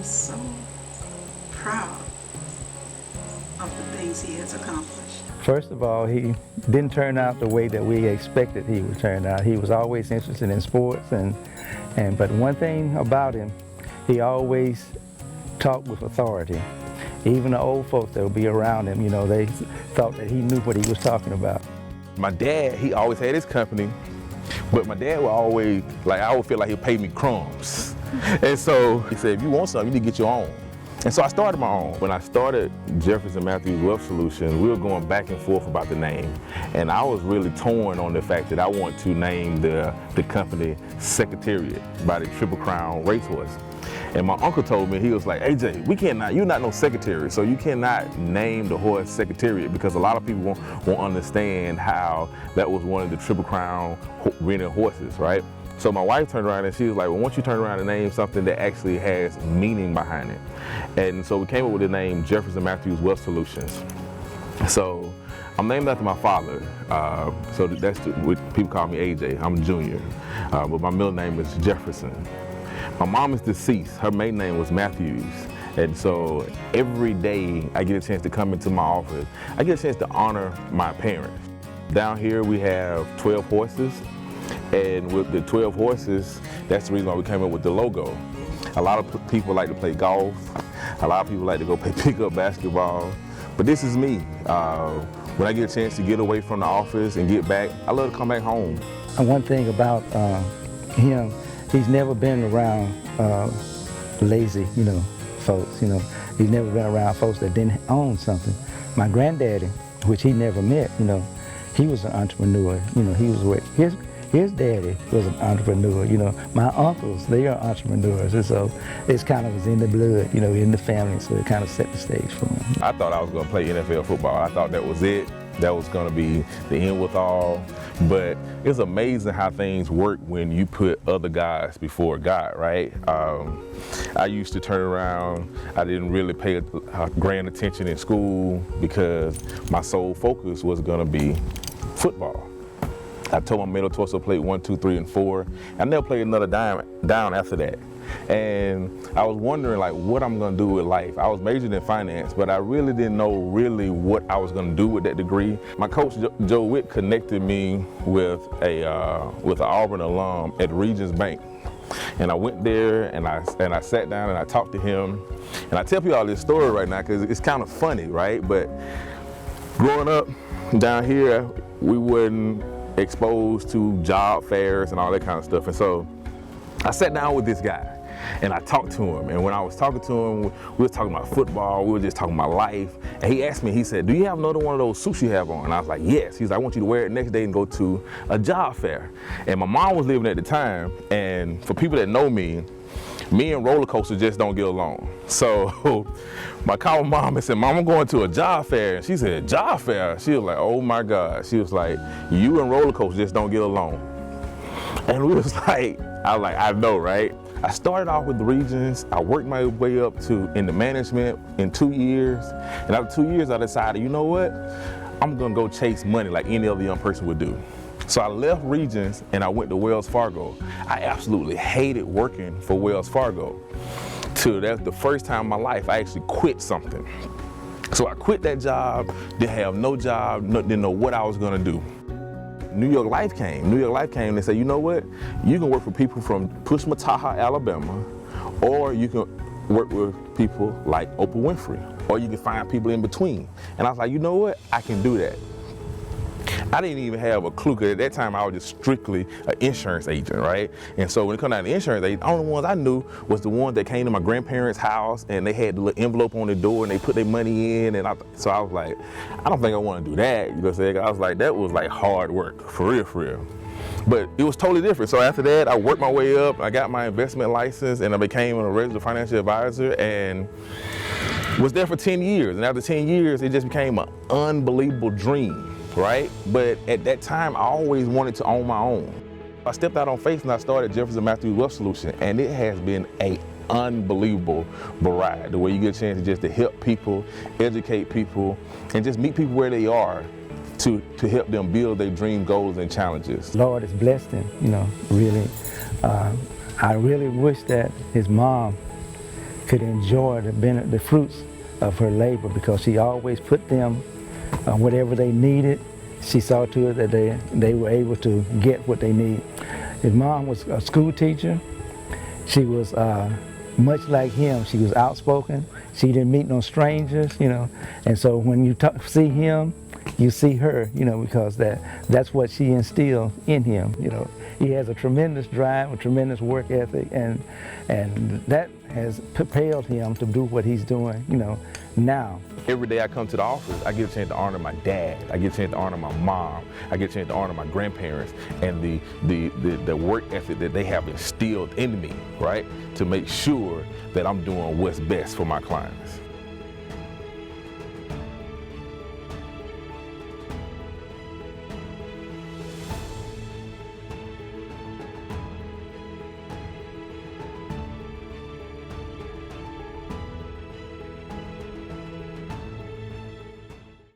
so proud of the things he has accomplished. First of all, he didn't turn out the way that we expected he would turn out. He was always interested in sports, but one thing about him, he always talked with authority. Even the old folks that would be around him, you know, they thought that he knew what he was talking about. My dad, he always had his company, but my dad would always, like, I would feel like he'd pay me crumbs. And so he said, if you want something, you need to get your own. And so I started my own. When I started Jefferson Matthews Wealth Solutions, we were going back and forth about the name. And I was really torn on the fact that I want to name the company Secretariat by the Triple Crown Racehorse. And my uncle told me, he was like, AJ, you're not no secretary, so you cannot name the horse Secretariat, because a lot of people won't understand how that was one of the Triple Crown winning horses, right? So my wife turned around and she was like, well, why don't you turn around and name something that actually has meaning behind it? And so we came up with the name Jefferson Matthews Wealth Solutions. So I'm named after my father. So that's what people call me AJ. I'm Junior, but my middle name is Jefferson. My mom is deceased. Her maiden name was Matthews. And so every day I get a chance to come into my office, I get a chance to honor my parents. Down here we have 12 horses. And with the 12 horses, that's the reason why we came up with the logo. A lot of people like to play golf. A lot of people like to go play pickup basketball. But this is me. When I get a chance to get away from the office and get back, I love to come back home. And one thing about him, he's never been around lazy, folks. He's never been around folks that didn't own something. My granddaddy, which he never met, he was an entrepreneur. He was with his daddy was an entrepreneur. My uncles, they are entrepreneurs, and so it's kind of was in the blood, in the family. So it kind of set the stage for him. I thought I was going to play NFL football. I thought that was it. That was going to be the end with all. But it's amazing how things work when you put other guys before God, right? I used to turn around. I didn't really pay grand attention in school because my sole focus was going to be football. I tore my metatarsal plate 1, 2, 3, and 4. I never played another down after that. And I was wondering what I'm gonna do with life. I was majoring in finance, but I really didn't know what I was gonna do with that degree. My coach, Joe Witt, connected me with an Auburn alum at Regions Bank. And I went there and I sat down and I talked to him. And I tell people all this story right now because it's kind of funny, right? But growing up down here, we weren't exposed to job fairs and all that kind of stuff. And so I sat down with this guy and I talked to him. And when I was talking to him, we were talking about football, we were just talking about life. And he asked me, he said, do you have another one of those suits you have on? And I was like, yes. He's like, I want you to wear it next day and go to a job fair. And my mom was living at the time. And for people that know me and roller coasters just don't get along. So I called my mom and said, Mom, I'm going to a job fair. And she said, job fair? She was like, oh my God. She was like, you and roller coasters just don't get along. And we was like, I know, right? I started off with the Regions. I worked my way up into management in 2 years. And after 2 years, I decided, you know what? I'm gonna go chase money like any other young person would do. So I left Regions and I went to Wells Fargo. I absolutely hated working for Wells Fargo. That's the first time in my life I actually quit something. So I quit that job, didn't have no job, didn't know what I was gonna do. New York Life came. New York Life came and they said, you know what? You can work for people from Pushmataha, Alabama, or you can work with people like Oprah Winfrey, or you can find people in between. And I was like, you know what? I can do that. I didn't even have a clue, because at that time I was just strictly an insurance agent, right? And so when it comes down to insurance agent, the only ones I knew was the ones that came to my grandparents' house and they had the little envelope on the door and they put their money in. And so I was like, I don't think I want to do that. You know what I'm saying? I was like, that was like hard work, for real, for real. But it was totally different. So after that, I worked my way up. I got my investment license and I became a registered financial advisor and was there for 10 years. And after 10 years, it just became an unbelievable dream. Right? But at that time, I always wanted to own my own. I stepped out on faith and I started Jefferson Matthews Wealth Solutions, and it has been an unbelievable ride, the way you get a chance to help people, educate people, and just meet people where they are to help them build their dream goals and challenges. Lord has blessed him, really. I really wish that his mom could enjoy the fruits of her labor, because she always put them whatever they needed. She saw to it that they were able to get what they need. His mom was a school teacher. She was much like him. She was outspoken. She didn't meet no strangers, you know. And so when you see him, you see her, you know, because that's what she instilled in him, you know. He has a tremendous drive, a tremendous work ethic, and that has propelled him to do what he's doing, you know, now. Every day I come to the office, I get a chance to honor my dad. I get a chance to honor my mom. I get a chance to honor my grandparents and the work ethic that they have instilled in me, right? To make sure that I'm doing what's best for my clients.